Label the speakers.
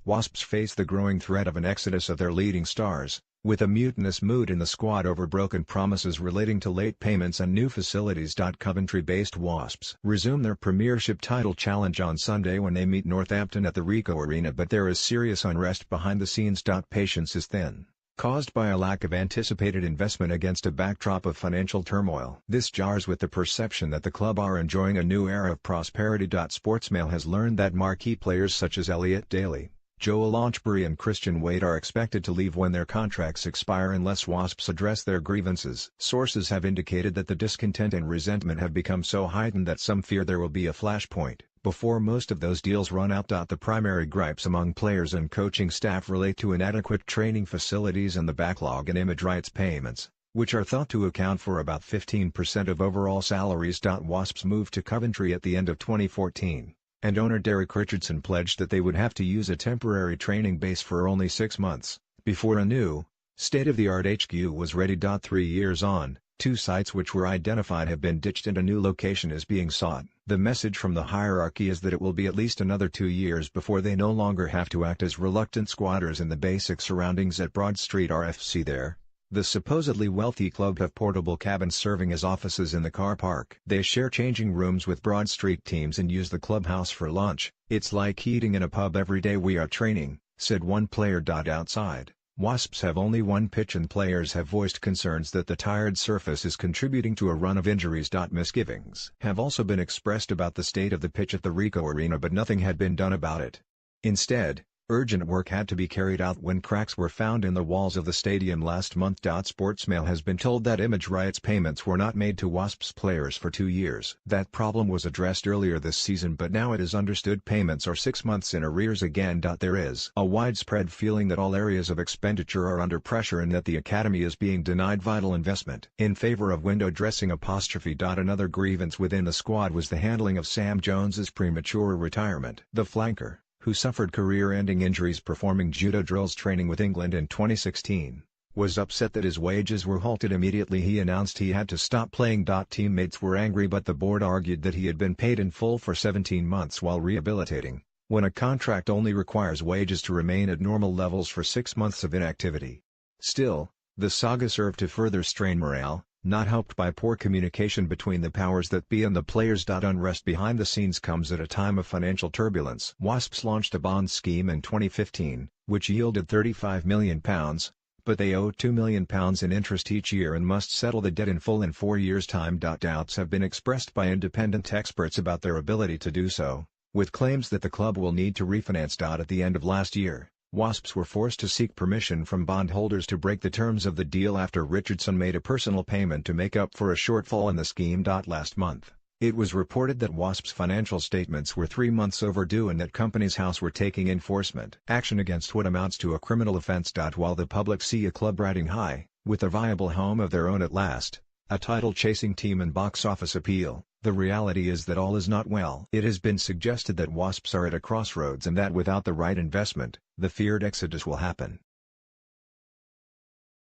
Speaker 1: Wasps face the growing threat of an exodus of their leading stars, with a mutinous mood in the squad over broken promises relating to late payments and new facilities. Coventry-based Wasps resume their Premiership title challenge on Sunday when they meet Northampton at the Ricoh Arena, but there is serious unrest behind the scenes. Patience is thin, caused by a lack of anticipated investment against a backdrop of financial turmoil. This jars with the perception that the club are enjoying a new era of prosperity. Sportsmail has learned that marquee players such as Elliot, Daly, Joel Launchbury and Christian Wade are expected to leave when their contracts expire unless Wasps address their grievances. Sources have indicated that the discontent and resentment have become so heightened that some fear there will be a flashpoint before most of those deals run out. The primary gripes among players and coaching staff relate to inadequate training facilities and the backlog in image rights payments, which are thought to account for about 15% of overall salaries. Wasps moved to Coventry at the end of 2014. And owner Derek Richardson pledged that they would have to use a temporary training base for only 6 months, before a new, state-of-the-art HQ was ready. 3 years on, 2 sites which were identified have been ditched and a new location is being sought. The message from the hierarchy is that it will be at least another 2 years before they no longer have to act as reluctant squatters in the basic surroundings at Broad Street. RFC there. The supposedly wealthy club have portable cabins serving as offices in the car park. They share changing rooms with Broad Street teams and use the clubhouse for lunch. It's like eating in a pub every day we are training, said one player. Outside, Wasps have only one pitch and players have voiced concerns that the tired surface is contributing to a run of injuries. Misgivings have also been expressed about the state of the pitch at the Ricoh Arena, but nothing had been done about it. Instead, urgent work had to be carried out when cracks were found in the walls of the stadium last month. Sportsmail has been told that image rights payments were not made to Wasps players for 2 years. That problem was addressed earlier this season, but now it is understood payments are 6 months in arrears again. There is a widespread feeling that all areas of expenditure are under pressure and that the academy is being denied vital investment in favor of window dressing. Another grievance within the squad was the handling of Sam Jones's premature retirement. The flanker, who suffered career-ending injuries performing judo drills training with England in 2016, was upset that his wages were halted immediately he announced he had to stop playing. Teammates were angry, but the board argued that he had been paid in full for 17 months while rehabilitating, when a contract only requires wages to remain at normal levels for 6 months of inactivity. Still, the saga served to further strain morale, not helped by poor communication between the powers that be and the players. Unrest behind the scenes comes at a time of financial turbulence. Wasps launched a bond scheme in 2015, which yielded £35 million, but they owe £2 million in interest each year and must settle the debt in full in 4 years' time. Doubts have been expressed by independent experts about their ability to do so, with claims that the club will need to refinance. At the end of last year, Wasps were forced to seek permission from bondholders to break the terms of the deal after Richardson made a personal payment to make up for a shortfall in the scheme. Last month, it was reported that Wasps' financial statements were 3 months overdue and that Companies House were taking enforcement action against what amounts to a criminal offence. While the public see a club riding high, with a viable home of their own at last, a title-chasing team and box office appeal, the reality is that all is not well. It has been suggested that Wasps are at a crossroads and that without the right investment, the feared exodus will happen.